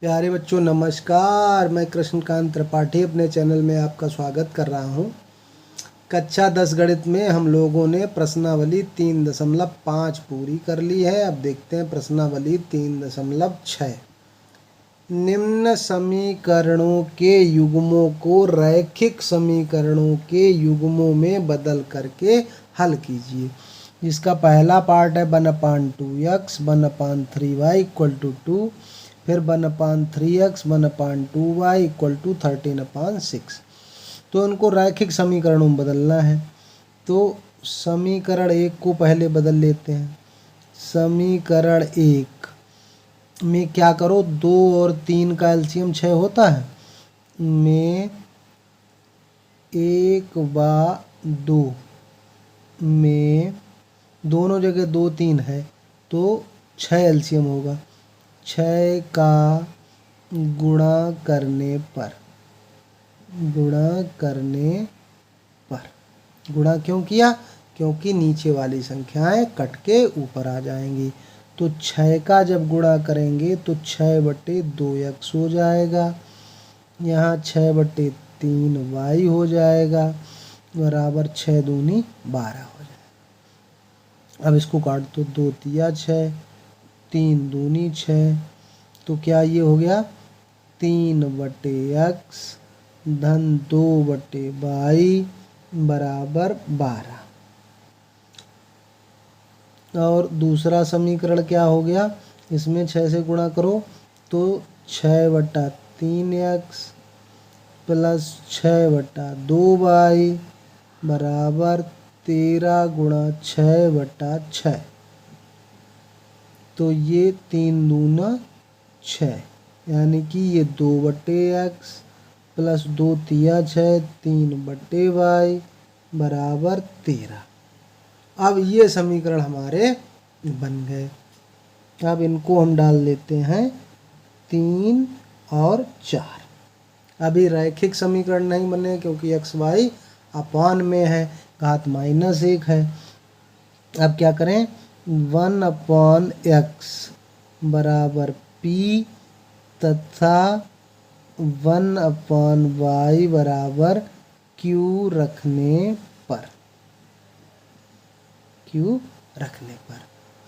प्यारे बच्चों नमस्कार। मैं कृष्णकांत त्रिपाठी अपने चैनल में आपका स्वागत कर रहा हूं। कक्षा 10 गणित में हम लोगों ने प्रश्नावली 3.5 पूरी कर ली है। अब देखते हैं प्रश्नावली 3.6। निम्न समीकरणों के युग्मों को रैखिक समीकरणों के युग्मों में बदल करके हल कीजिए। जिसका पहला पार्ट है 1/2x 1/3y = 2, फिर 1/3x 1/2y = 13/6। तो इनको रैखिक समीकरणों में बदलना है। तो समीकरण 1 को पहले बदल लेते हैं। समीकरण 1 में क्या करो, 2 और 3 का एलसीएम 6 होता है। में 1 व 2 में दोनों जगह 2 3 है तो 6 एलसीएम होगा। 6 का गुणा करने पर गुणा क्यों किया? क्योंकि नीचे वाली संख्याएं कट के ऊपर आ जाएंगी। तो 6 का जब गुणा करेंगे तो 6/2x हो जाएगा। यहाँ 6/3y हो जाएगा बराबर 6 दूनी 12 हो जाएगा। अब इसको काट दो, 2 तिया 6, 3 दूनी 6। तो क्या ये हो गया 3/x धन 2/y बराबर 12। और दूसरा समीकरण क्या हो गया, इसमें 6 से गुणा करो तो 6/3x प्लस 6/2y बराबर 13 गुणा 6/6। तो ये 3 दूना 6, यानी कि ये 2/x प्लस 2 तिया 6 3/y बराबर 13। अब ये समीकरण हमारे बन गए। अब इनको हम डाल लेते हैं 3 और 4। अभी रैखिक समीकरण नहीं बने क्योंकि x y अपान में है, घात -1 है। अब क्या करें, 1/x बराबर p तथा 1/y बराबर q रखने पर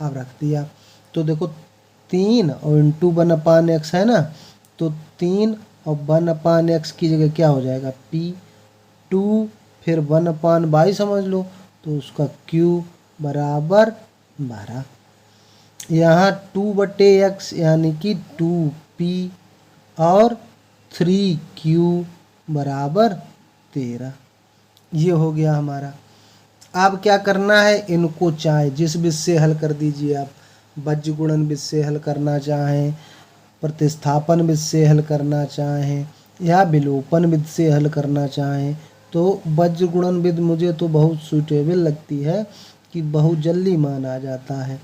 अब रख दिया। तो देखो 3 और इंटू 1/x है ना, तो 3 और 1/x की जगह क्या हो जाएगा p, 2 फिर 1/y समझ लो तो उसका q बराबर 12। यहाँ 2/x यानी कि 2p और 3q बराबर 13। ये हो गया हमारा। अब क्या करना है, इनको चाहे जिस विधि से हल कर दीजिए आप। बज्र गुणन विधि से हल करना चाहें, प्रतिस्थापन विधि से हल करना चाहें या विलोपन विधि से हल करना चाहें। तो बज्र गुणन विधि मुझे तो बहुत सूटेबल लगती है कि बहुत जल्दी मान आ जाता है।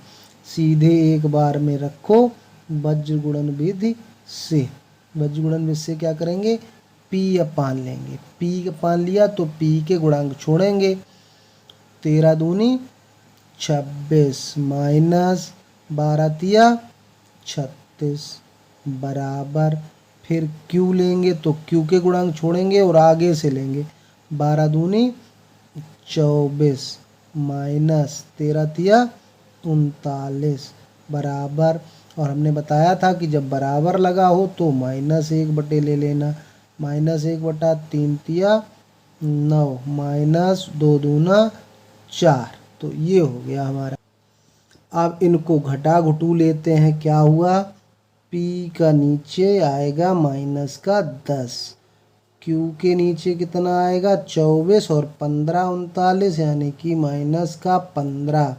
सीधे एक बार में रखो वज्र गुणन विधि से। वज्र गुणन विधि से क्या करेंगे, p अपान लेंगे। p अपान लिया तो p के गुणांक छोड़ेंगे। 13 दूनी 26 माइनस 12 तिया 36 बराबर, फिर q लेंगे तो q के गुणांक छोड़ेंगे और आगे से लेंगे। 12 दूनी 24 माइनस 13 तिया 39 बराबर। और हमने बताया था कि जब बराबर लगा हो तो -1 ले लेना। -1/3 तिया 9 माइनस 2 दूना 4। तो ये हो गया हमारा। अब इनको घटा घटू लेते हैं। क्या हुआ, p का नीचे आएगा -10, q के नीचे कितना आएगा 24 और 15 39, यानी कि -15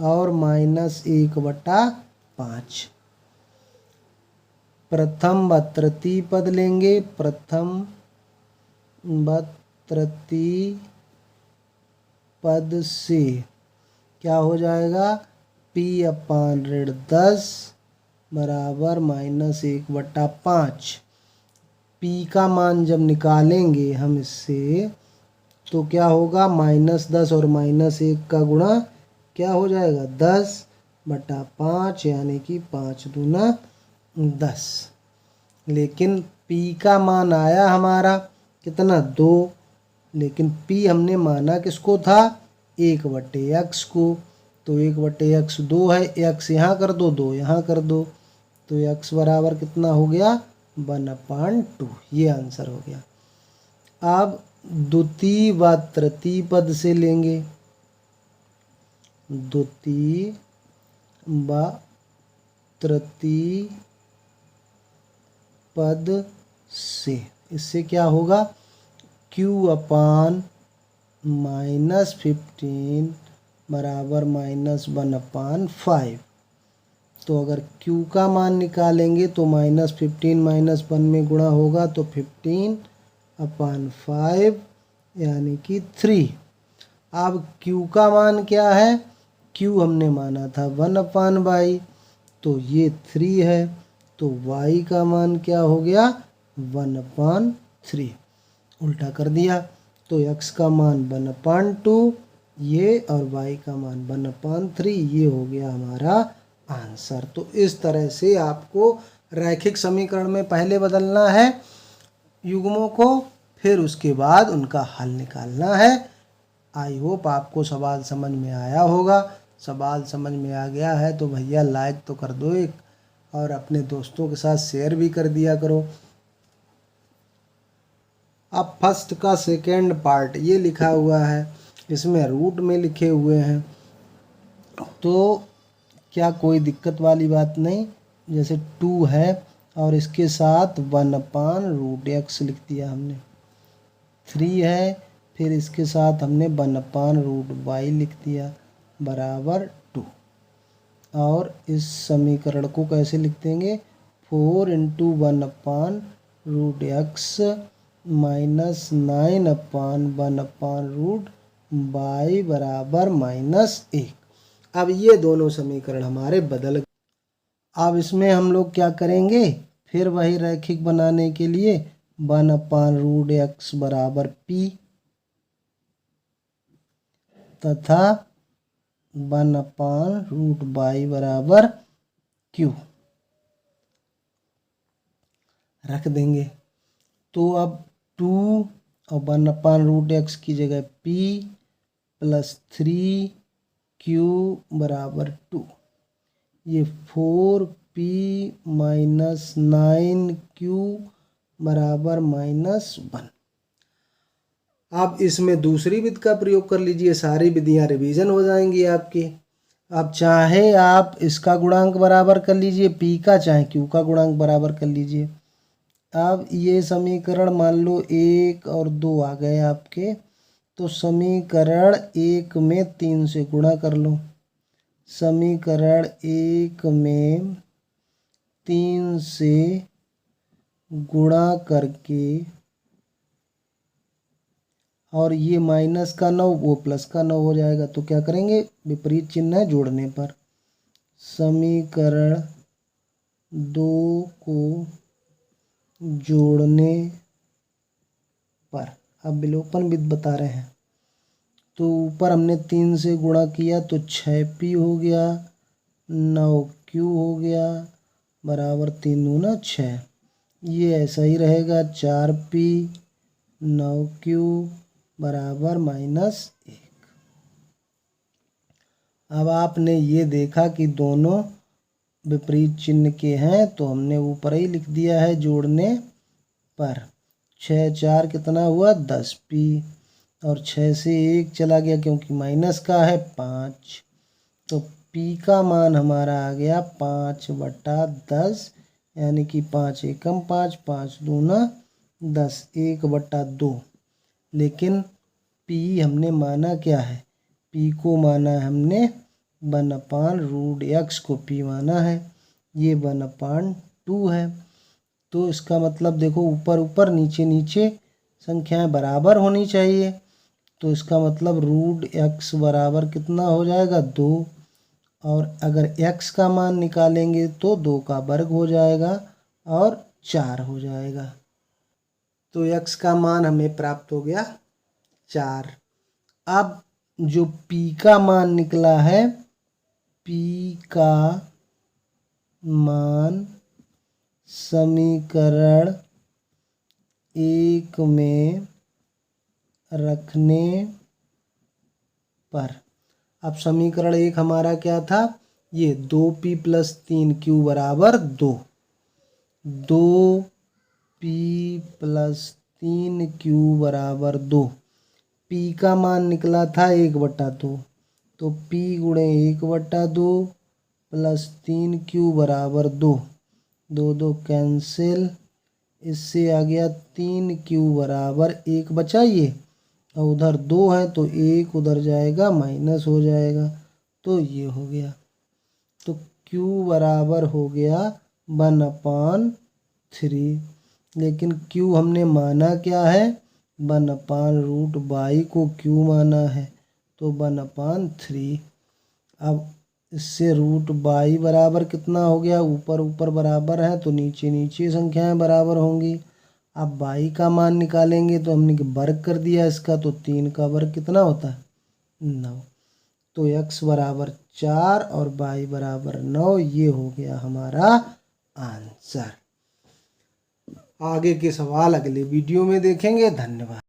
और -1/5। प्रथम व तृतीय पद लेंगे। प्रथम व तृतीय पद से क्या हो जाएगा, p/10 बराबर -1/5। p का मान जब निकालेंगे हम इससे तो क्या होगा, -10 और -1 का गुणा क्या हो जाएगा 10/5, यानी कि 5 दूना 10। लेकिन p का मान आया हमारा कितना 2, लेकिन p हमने माना किसको था 1/x को, तो 1/x 2 है, x यहाँ कर दो 2 यहाँ कर दो, तो x बराबर कितना हो गया 1/2। ये आंसर हो गया। अब द्वितीय व तृतीय पद से लेंगे, द्वितीय व तृतीय पद से, इससे क्या होगा q/-15 बराबर -1/5। तो अगर q का मान निकालेंगे तो -15 -1 में गुणा होगा तो 15/5 यानी कि 3। अब q का मान क्या है, q हमने माना था 1/y, तो ये 3 है, तो y का मान क्या हो गया 1/3। उल्टा कर दिया तो x का मान 1/2 ये और y का मान 1/3, ये हो गया हमारा आंसर। तो इस तरह से आपको रैखिक समीकरण में पहले बदलना है युग्मों को, फिर उसके बाद उनका हल निकालना है। आई होप आपको सवाल समझ में आया होगा। सवाल समझ में आ गया है तो भैया लाइक तो कर दो एक, और अपने दोस्तों के साथ शेयर भी कर दिया करो। अब फर्स्ट का सेकेंड पार्ट ये लिखा हुआ है, इसमें रूट में लिखे हुए हैं, तो क्या कोई दिक्कत वाली बात नहीं। जैसे 2 है और इसके साथ 1/√x लिख दिया हमने, 3 है फिर इसके साथ हमने 1/√y लिख दिया बराबर 2। और इस समीकरण को कैसे लिख देंगे 4 × 1/√x -9/1/√y बराबर -1। अब ये दोनों समीकरण हमारे बदल गए। अब इसमें हम लोग क्या करेंगे, फिर वही रैखिक बनाने के लिए 1/√x बराबर p तथा 1/√y बराबर q रख देंगे। तो अब 2 और 1/√x की जगह p + 3q बराबर 2, ये 4p - 9q बराबर -1। अब इसमें दूसरी विधि का प्रयोग कर लीजिए, सारी विधियां रिवीजन हो जाएंगी आपकी। अब चाहे आप इसका गुणांक बराबर कर लीजिए p का, चाहे q का गुणांक बराबर कर लीजिए। अब ये समीकरण मान लो 1 और 2 आ गए आपके, तो समीकरण 1 में 3 से गुणा कर लो। समीकरण 1 में 3 से गुणा करके, और ये माइनस का 9 वो प्लस का 9 हो जाएगा, तो क्या करेंगे विपरीत चिन्ह है जोड़ने पर। समीकरण 2 को जोड़ने पर, अब विलोपन विधि बता रहे हैं, तो ऊपर हमने 3 से गुणा किया तो 6p हो गया, 9q हो गया बराबर 3 दूना 6। ये ऐसा ही रहेगा 4p 9q बराबर -1। अब आपने ये देखा कि दोनों विपरीत चिन्ह के हैं, तो हमने ऊपर ही लिख दिया है जोड़ने पर। 6 4 कितना हुआ 10p, और 6 से 1 चला गया क्योंकि माइनस का है 5, तो p का मान हमारा आ गया 5/10, यानी कि 5 एकम 5, 5 दूना 10, 1/2। लेकिन p हमने माना क्या है, p को माना है हमने 1/√x को p माना है, ये 1/2 है। तो इसका मतलब देखो ऊपर ऊपर नीचे नीचे संख्याएं बराबर होनी चाहिए, तो इसका मतलब √x बराबर कितना हो जाएगा 2, और अगर x का मान निकालेंगे तो 2 का वर्ग हो जाएगा और 4 हो जाएगा। तो x का मान हमें प्राप्त हो गया 4। अब जो p का मान निकला है, p का मान समीकरण 1 में रखने पर, अब समीकरण 1 हमारा क्या था, ये 2p + 3q बराबर 2, 2p + 3q बराबर 2। p का मान निकला था 1/2, तो p × 1/2 + 3q बराबर 2, 2 2 कैंसिल, इससे आ गया 3q बराबर 1 बचा ये, और उधर 2 है तो 1 उधर जाएगा माइनस हो जाएगा, तो ये हो गया। तो q बराबर हो गया 1/3, लेकिन q हमने माना क्या है, 1/√y को q माना है, तो 1/3। अब इससे √y बराबर कितना हो गया, ऊपर ऊपर बराबर है तो नीचे नीचे संख्याएं बराबर होंगी। अब y का मान निकालेंगे तो हमने वर्ग कर दिया इसका, तो 3 का वर्ग कितना होता है, 9। तो x बराबर 4 और y बराबर 9, ये हो गया हमारा आंसर। आगे के सवाल अगले वीडियो में देखेंगे। धन्यवाद।